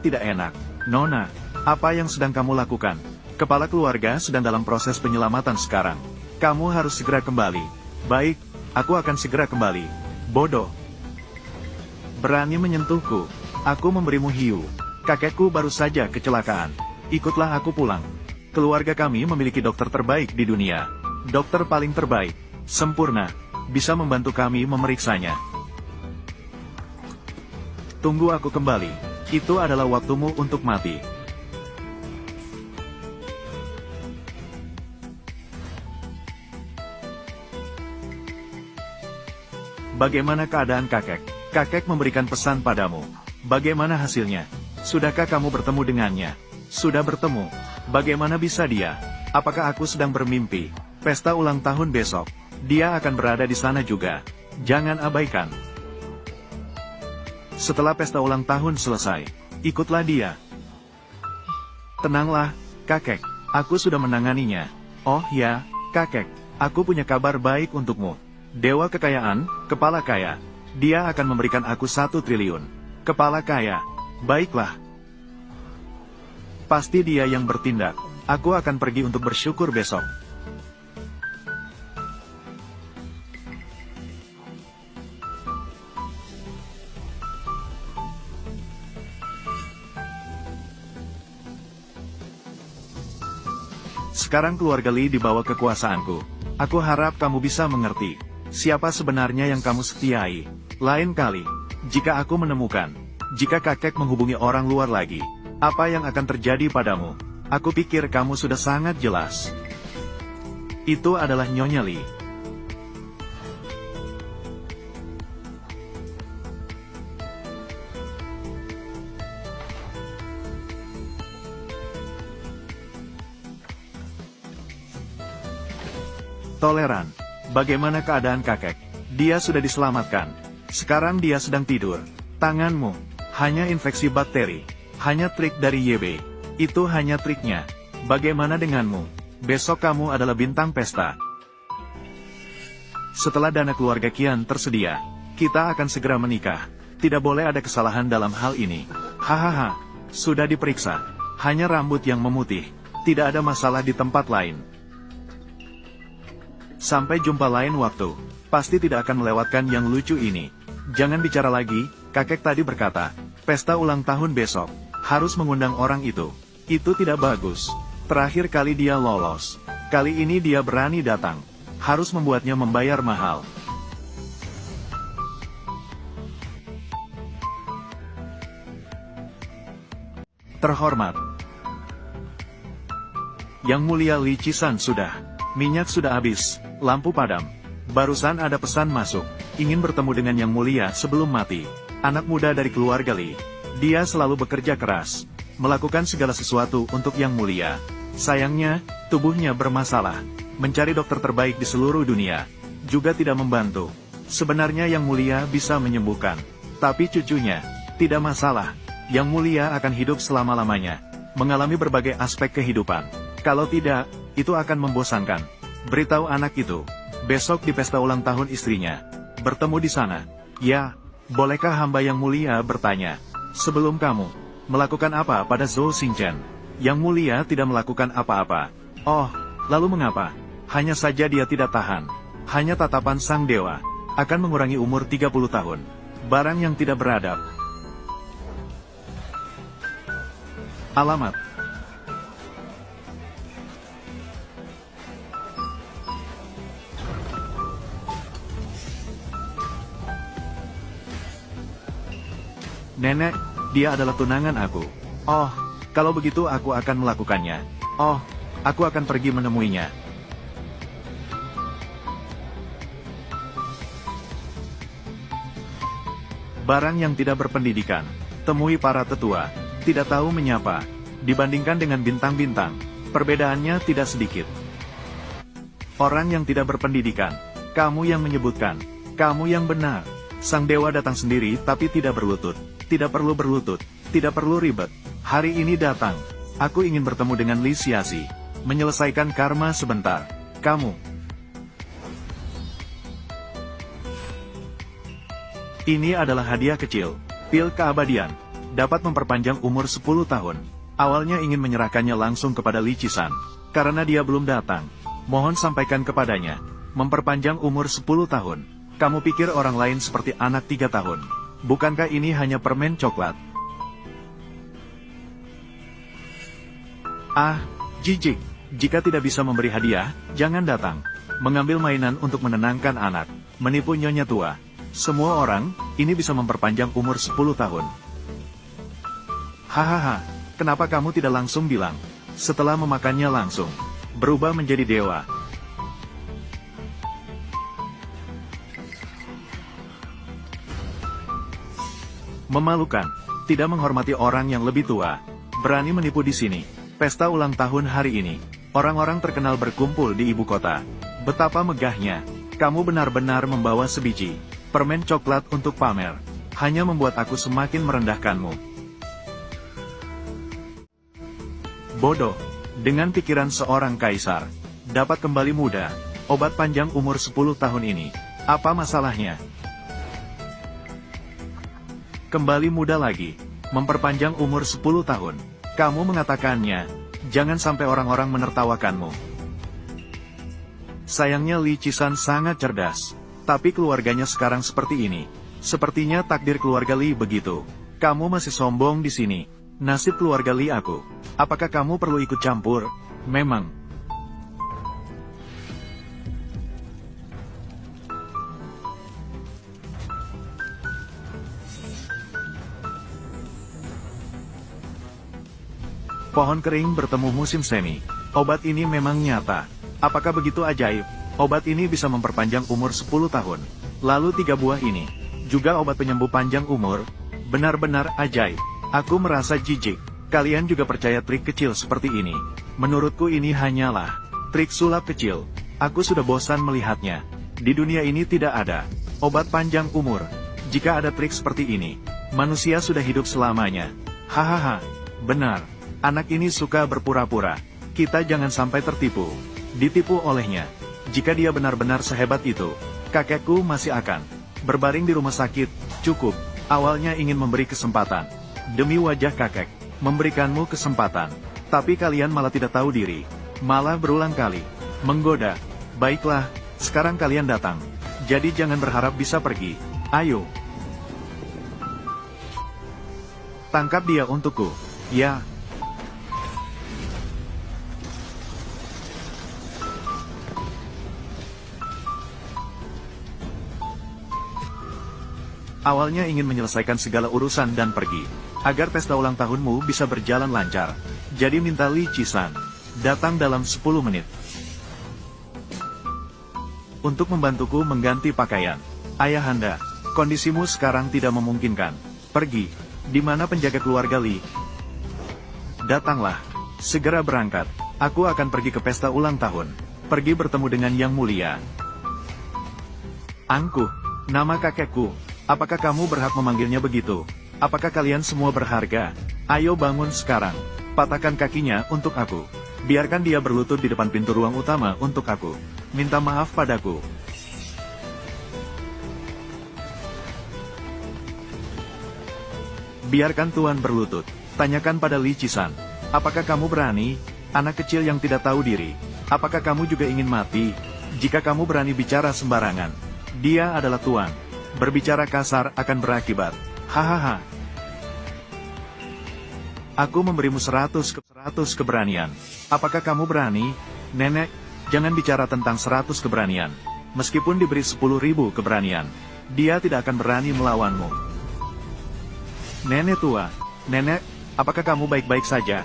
tidak enak. Nona, apa yang sedang kamu lakukan? Kepala keluarga sedang dalam proses penyelamatan sekarang. Kamu harus segera kembali. Baik, aku akan segera kembali. Bodoh. Berani menyentuhku. Aku memberimu hiu. Kakekku baru saja kecelakaan. Ikutlah aku pulang. Keluarga kami memiliki dokter terbaik di dunia. Dokter paling terbaik. Sempurna. Bisa membantu kami memeriksanya. Tunggu aku kembali. Itu adalah waktumu untuk mati. Bagaimana keadaan kakek? Kakek memberikan pesan padamu. Bagaimana hasilnya? Sudahkah kamu bertemu dengannya? Sudah bertemu. Bagaimana bisa dia? Apakah aku sedang bermimpi? Pesta ulang tahun besok. Dia akan berada di sana juga. Jangan abaikan. Setelah pesta ulang tahun selesai, ikutlah dia. Tenanglah, kakek. Aku sudah menanganinya. Oh ya, kakek. Aku punya kabar baik untukmu. Dewa kekayaan, kepala kaya. Dia akan memberikan aku 1 triliun. Kepala kaya. Baiklah. Pasti dia yang bertindak. Aku akan pergi untuk bersyukur besok. Sekarang keluarga Lee di bawah kekuasaanku. Aku harap kamu bisa mengerti. Siapa sebenarnya yang kamu setiai? Lain kali, jika aku menemukan, jika kakek menghubungi orang luar lagi, apa yang akan terjadi padamu? Aku pikir kamu sudah sangat jelas. Itu adalah Nyonya Lee. Toleran. Bagaimana keadaan kakek? Dia sudah diselamatkan. Sekarang dia sedang tidur. Tanganmu. Hanya infeksi bakteri. Hanya trik dari YB. Itu hanya triknya. Bagaimana denganmu? Besok kamu adalah bintang pesta. Setelah dana keluarga Qian tersedia, kita akan segera menikah. Tidak boleh ada kesalahan dalam hal ini. Hahaha. Sudah diperiksa. Hanya rambut yang memutih. Tidak ada masalah di tempat lain. Sampai jumpa lain waktu. Pasti tidak akan melewatkan yang lucu ini. Jangan bicara lagi, kakek tadi berkata. Pesta ulang tahun besok. Harus mengundang orang itu. Itu tidak bagus. Terakhir kali dia lolos. Kali ini dia berani datang. Harus membuatnya membayar mahal. Terhormat. Yang Mulia Lee Qisan sudah. Minyak sudah habis. Lampu padam. Barusan ada pesan masuk. Ingin bertemu dengan Yang Mulia sebelum mati. Anak muda dari keluarga Lee. Dia selalu bekerja keras. Melakukan segala sesuatu untuk Yang Mulia. Sayangnya, tubuhnya bermasalah. Mencari dokter terbaik di seluruh dunia. Juga tidak membantu. Sebenarnya Yang Mulia bisa menyembuhkan. Tapi cucunya, tidak masalah. Yang Mulia akan hidup selama-lamanya. Mengalami berbagai aspek kehidupan. Kalau tidak, itu akan membosankan. Beritahu anak itu. Besok di pesta ulang tahun istrinya. Bertemu di sana. Ya, bolehkah hamba Yang Mulia bertanya? Sebelum kamu melakukan apa pada Zhou Xingchen? Yang Mulia tidak melakukan apa-apa. Oh, lalu mengapa? Hanya saja dia tidak tahan. Hanya tatapan sang dewa. Akan mengurangi umur 30 tahun. Barang yang tidak beradab. Alamat. Nenek, dia adalah tunangan aku. Oh, kalau begitu aku akan melakukannya. Oh, aku akan pergi menemuinya. Barang yang tidak berpendidikan. Temui para tetua. Tidak tahu menyapa. Dibandingkan dengan bintang-bintang, perbedaannya tidak sedikit. Orang yang tidak berpendidikan. Kamu yang menyebutkan. Kamu yang benar. Sang dewa datang sendiri tapi tidak berlutut. Tidak perlu berlutut. Tidak perlu ribet. Hari ini datang. Aku ingin bertemu dengan Li Xiaxi. Menyelesaikan karma sebentar. Kamu. Ini adalah hadiah kecil. Pil keabadian. dapat memperpanjang umur 10 tahun. Awalnya ingin menyerahkannya langsung kepada Li Qisan. Karena dia belum datang. Mohon sampaikan kepadanya. Memperpanjang umur 10 tahun. Kamu pikir orang lain seperti anak 3 tahun. Bukankah ini hanya permen coklat? Ah, jijik. Jika tidak bisa memberi hadiah, jangan datang. Mengambil mainan untuk menenangkan anak. Menipu nyonya tua. Semua orang, ini bisa memperpanjang umur 10 tahun. Hahaha, kenapa kamu tidak langsung bilang? Setelah memakannya langsung berubah menjadi dewa. Memalukan, tidak menghormati orang yang lebih tua. Berani menipu di sini. Pesta ulang tahun hari ini. Orang-orang terkenal berkumpul di ibu kota. Betapa megahnya. Kamu benar-benar membawa sebiji permen coklat untuk pamer. Hanya membuat aku semakin merendahkanmu. Bodoh. Dengan pikiran seorang kaisar. Dapat kembali muda. Obat panjang umur 10 tahun ini. Apa masalahnya? Kembali muda lagi. Memperpanjang umur 10 tahun. Kamu mengatakannya. Jangan sampai orang-orang menertawakanmu. Sayangnya Li Qisan sangat cerdas. Tapi keluarganya sekarang seperti ini. Sepertinya takdir keluarga Li begitu. Kamu masih sombong di sini. Nasib keluarga Li aku. Apakah kamu perlu ikut campur? Memang. Pohon kering bertemu musim semi. Obat ini memang nyata. Apakah begitu ajaib? Obat ini bisa memperpanjang umur 10 tahun. Lalu 3 buah ini. Juga obat penyembuh panjang umur. Benar-benar ajaib. Aku merasa jijik. Kalian juga percaya trik kecil seperti ini. Menurutku ini hanyalah trik sulap kecil. Aku sudah bosan melihatnya. Di dunia ini tidak ada obat panjang umur. Jika ada trik seperti ini, manusia sudah hidup selamanya. Hahaha, benar. Anak ini suka berpura-pura. Kita jangan sampai tertipu. Ditipu olehnya. Jika dia benar-benar sehebat itu, kakekku masih akan berbaring di rumah sakit. Cukup. Awalnya ingin memberi kesempatan. Demi wajah kakek. Memberikanmu kesempatan. Tapi kalian malah tidak tahu diri. Malah berulang kali menggoda. Baiklah, sekarang kalian datang. Jadi jangan berharap bisa pergi. Ayo. Tangkap dia untukku. Ya. Awalnya ingin menyelesaikan segala urusan dan pergi, agar pesta ulang tahunmu bisa berjalan lancar. Jadi minta Li Qisan datang dalam 10 menit. Untuk membantuku mengganti pakaian. Ayahanda, kondisimu sekarang tidak memungkinkan. Pergi. Di mana penjaga keluarga Li? Datanglah. Segera berangkat. Aku akan pergi ke pesta ulang tahun. Pergi bertemu dengan Yang Mulia. Angkuh, nama kakekku. Apakah kamu berhak memanggilnya begitu? Apakah kalian semua berharga? Ayo bangun sekarang. Patahkan kakinya untuk aku. Biarkan dia berlutut di depan pintu ruang utama untuk aku. Minta maaf padaku. Biarkan Tuan berlutut. Tanyakan pada Li Qisan. Apakah kamu berani? Anak kecil yang tidak tahu diri. Apakah kamu juga ingin mati? Jika kamu berani bicara sembarangan. Dia adalah Tuan. Berbicara kasar akan berakibat. Hahaha. Aku memberimu 100 keberanian. Apakah kamu berani? Nenek, jangan bicara tentang 100 keberanian. Meskipun diberi 10.000 keberanian, dia tidak akan berani melawanmu. Nenek tua. Nenek, apakah kamu baik-baik saja?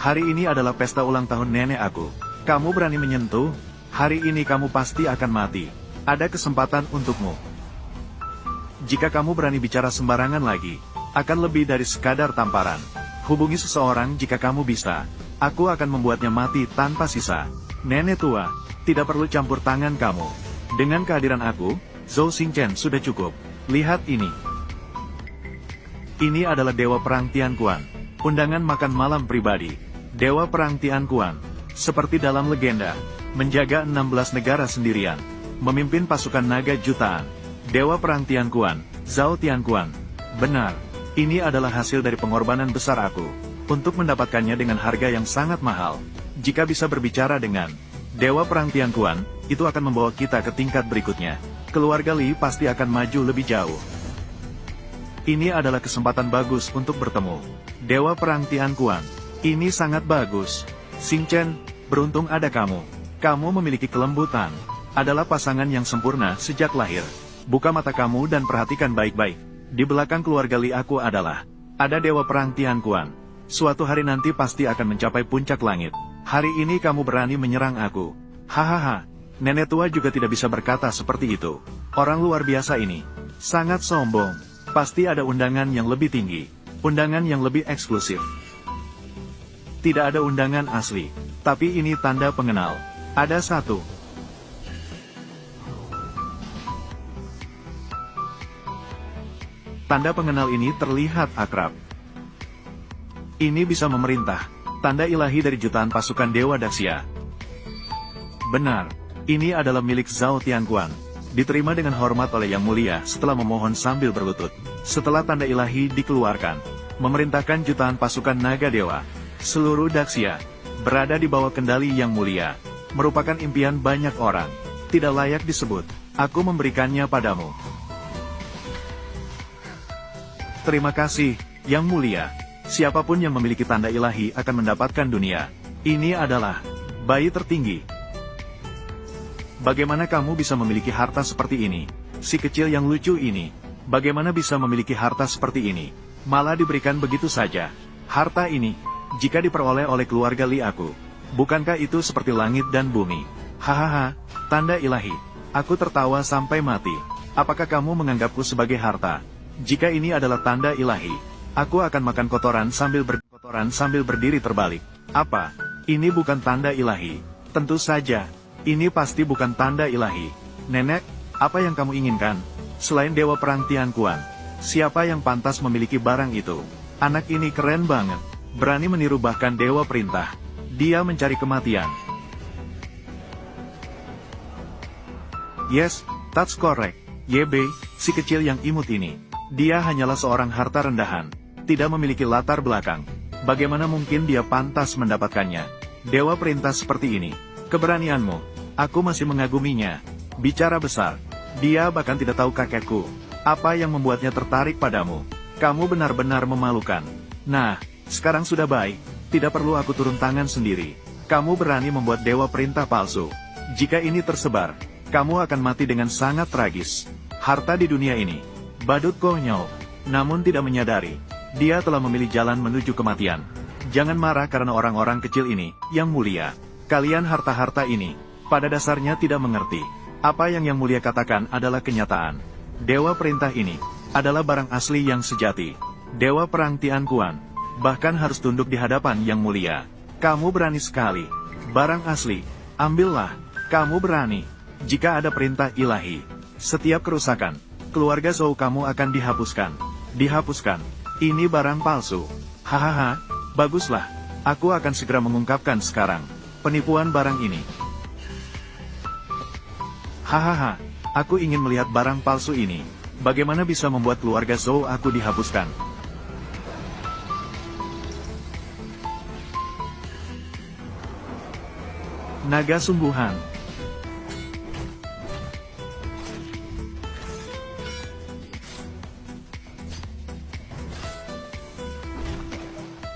Hari ini adalah pesta ulang tahun nenek aku. Kamu berani menyentuh? Hari ini kamu pasti akan mati. Ada kesempatan untukmu. Jika kamu berani bicara sembarangan lagi, akan lebih dari sekadar tamparan. Hubungi seseorang jika kamu bisa. Aku akan membuatnya mati tanpa sisa. Nenek tua, tidak perlu campur tangan kamu. Dengan kehadiran aku, Zhou Xingchen sudah cukup. Lihat ini. Ini adalah Dewa Perang Tian Quan. Undangan makan malam pribadi. Dewa Perang Tian Quan. Seperti dalam legenda. Menjaga 16 negara sendirian. Memimpin pasukan naga jutaan. Dewa Perang Tian Quan, Zhao Tian Quan. Benar, ini adalah hasil dari pengorbanan besar aku. Untuk mendapatkannya dengan harga yang sangat mahal. Jika bisa berbicara dengan Dewa Perang Tianquan, itu akan membawa kita ke tingkat berikutnya. Keluarga Li pasti akan maju lebih jauh. Ini adalah kesempatan bagus untuk bertemu. Dewa Perang Tianquan, ini sangat bagus. Xing Chen, beruntung ada kamu. Kamu memiliki kelembutan. Adalah pasangan yang sempurna sejak lahir. Buka mata kamu dan perhatikan baik-baik. Di belakang keluarga Li aku adalah ada Dewa Perang Tianquan. Suatu hari nanti pasti akan mencapai puncak langit. Hari ini kamu berani menyerang aku. Hahaha, nenek tua juga tidak bisa berkata seperti itu. Orang luar biasa ini. Sangat sombong. Pasti ada undangan yang lebih tinggi. Undangan yang lebih eksklusif. Tidak ada undangan asli. Tapi ini tanda pengenal. Ada satu. Tanda pengenal ini terlihat akrab. Ini bisa memerintah. Tanda ilahi dari jutaan pasukan Dewa Daxia. Benar, ini adalah milik Zhao Tianquan. Diterima dengan hormat oleh Yang Mulia setelah memohon sambil berlutut. Setelah tanda ilahi dikeluarkan, memerintahkan jutaan pasukan naga dewa. Seluruh Daxia berada di bawah kendali Yang Mulia. Merupakan impian banyak orang. Tidak layak disebut. Aku memberikannya padamu. Terima kasih, Yang Mulia. Siapapun yang memiliki tanda ilahi akan mendapatkan dunia. Ini adalah bayi tertinggi. Bagaimana kamu bisa memiliki harta seperti ini? Si kecil yang lucu ini. Bagaimana bisa memiliki harta seperti ini? Malah diberikan begitu saja. Harta ini, jika diperoleh oleh keluarga Li aku, bukankah itu seperti langit dan bumi? Hahaha, tanda ilahi. Aku tertawa sampai mati. Apakah kamu menganggapku sebagai harta? Jika ini adalah tanda ilahi, aku akan makan kotoran sambil berdiri terbalik. Apa? Ini bukan tanda ilahi. Tentu saja, ini pasti bukan tanda ilahi. Nenek, apa yang kamu inginkan? Selain Dewa Perang Tianquan, siapa yang pantas memiliki barang itu? Anak ini keren banget. Berani meniru bahkan Dewa Perintah. Dia mencari kematian. Yes, that's correct. YB, si kecil yang imut ini. Dia hanyalah seorang harta rendahan. Tidak memiliki latar belakang. Bagaimana mungkin dia pantas mendapatkannya? Dewa Perintah seperti ini. Keberanianmu. Aku masih mengaguminya. Bicara besar. Dia bahkan tidak tahu kakekku. Apa yang membuatnya tertarik padamu? Kamu benar-benar memalukan. Nah, sekarang sudah baik. Tidak perlu aku turun tangan sendiri. Kamu berani membuat Dewa Perintah palsu. Jika ini tersebar, kamu akan mati dengan sangat tragis. Harta di dunia ini. Badut konyol. Namun tidak menyadari. Dia telah memilih jalan menuju kematian. Jangan marah karena orang-orang kecil ini, Yang Mulia. Kalian harta-harta ini, pada dasarnya tidak mengerti. Apa yang Yang Mulia katakan adalah kenyataan. Dewa Perintah ini, adalah barang asli yang sejati. Dewa Perang Tianquan, bahkan harus tunduk di hadapan Yang Mulia. Kamu berani sekali. Barang asli, ambillah. Kamu berani. Jika ada perintah ilahi, setiap kerusakan, keluarga Zhou kamu akan dihapuskan. Dihapuskan. Ini barang palsu. Hahaha, baguslah. Aku akan segera mengungkapkan sekarang. Penipuan barang ini. Hahaha, aku ingin melihat barang palsu ini. Bagaimana bisa membuat keluarga Zhou aku dihapuskan? Naga sungguhan.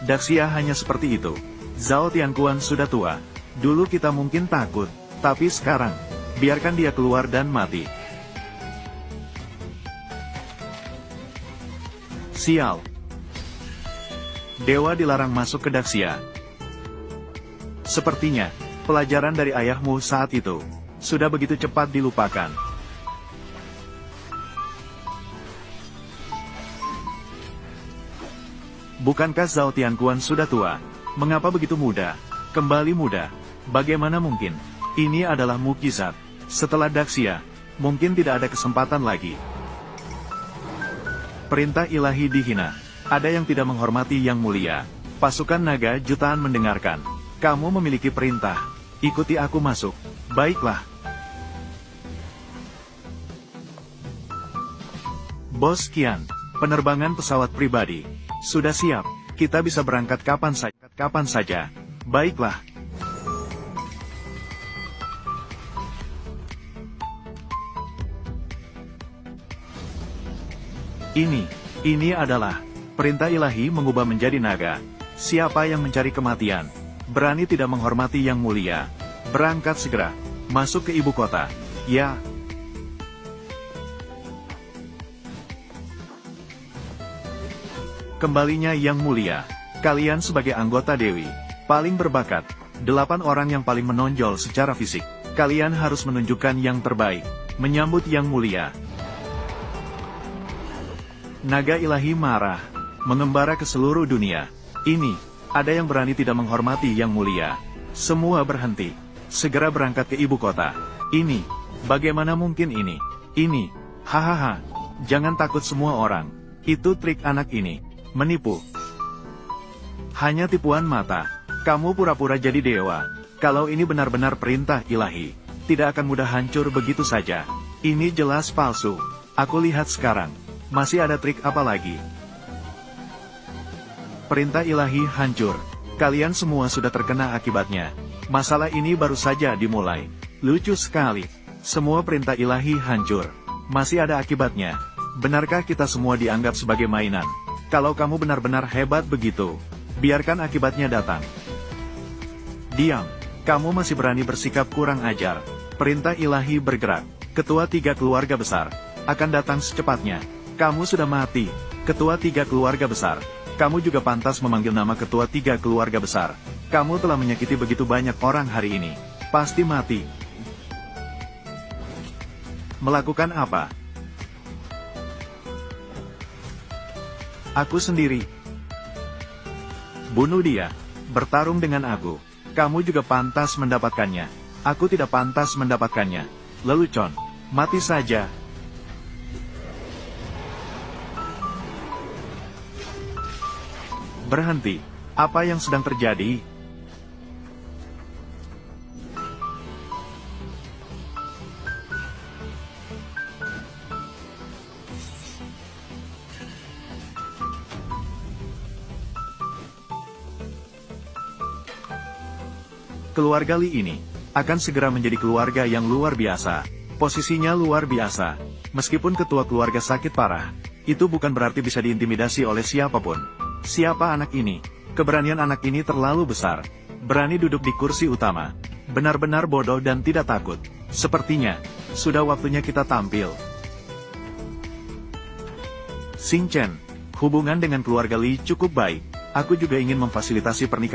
Daxia hanya seperti itu. Zhao Tianquan sudah tua. Dulu kita mungkin takut, tapi sekarang, biarkan dia keluar dan mati. Sial. Dewa dilarang masuk ke Daxia. Sepertinya, pelajaran dari ayahmu saat itu, sudah begitu cepat dilupakan. Bukankah Zhao Tianquan sudah tua? Mengapa begitu muda? Kembali muda. Bagaimana mungkin? Ini adalah mukjizat. Setelah Daxia, mungkin tidak ada kesempatan lagi. Perintah ilahi dihina. Ada yang tidak menghormati Yang Mulia. Pasukan naga jutaan mendengarkan. Kamu memiliki perintah. Ikuti aku masuk. Baiklah. Bos Qian. Penerbangan pesawat pribadi. Sudah siap, kita bisa berangkat kapan saja. Baiklah. Ini adalah perintah ilahi mengubah menjadi naga. Siapa yang mencari kematian, berani tidak menghormati yang mulia. Berangkat segera, masuk ke ibu kota. Ya. Kembalinya yang mulia, kalian sebagai anggota Dewi, paling berbakat, 8 orang yang paling menonjol secara fisik. Kalian harus menunjukkan yang terbaik, menyambut yang mulia. Naga ilahi marah, mengembara ke seluruh dunia. Ini, ada yang berani tidak menghormati yang mulia. Semua berhenti, segera berangkat ke ibu kota. Ini, bagaimana mungkin ini? Ini, hahaha, jangan takut semua orang. Itu trik anak ini, menipu. Hanya tipuan mata, kamu pura-pura jadi dewa. Kalau ini benar-benar perintah ilahi, tidak akan mudah hancur begitu saja. Ini jelas palsu. Aku lihat sekarang. Masih ada trik apa lagi? Perintah ilahi hancur. Kalian semua sudah terkena akibatnya. Masalah ini baru saja dimulai. Lucu sekali. Semua perintah ilahi hancur. Masih ada akibatnya. Benarkah kita semua dianggap sebagai mainan? Kalau kamu benar-benar hebat begitu, biarkan akibatnya datang. Diam. Kamu masih berani bersikap kurang ajar. Perintah ilahi bergerak. Ketua 3 keluarga besar akan datang secepatnya. Kamu sudah mati, ketua 3 keluarga besar. Kamu juga pantas memanggil nama ketua 3 keluarga besar. Kamu telah menyakiti begitu banyak orang hari ini. Pasti mati. Melakukan apa? Aku sendiri. Bunuh dia. Bertarung dengan aku. Kamu juga pantas mendapatkannya. Aku tidak pantas mendapatkannya. Lelucon. Mati saja. Berhenti. Apa yang sedang terjadi? Keluarga Li ini akan segera menjadi keluarga yang luar biasa. Posisinya luar biasa. Meskipun ketua keluarga sakit parah, itu bukan berarti bisa diintimidasi oleh siapapun. Siapa anak ini? Keberanian anak ini terlalu besar. Berani duduk di kursi utama. Benar-benar bodoh dan tidak takut. Sepertinya, sudah waktunya kita tampil. Xing Chen, hubungan dengan keluarga Li cukup baik. Aku juga ingin memfasilitasi pernikahan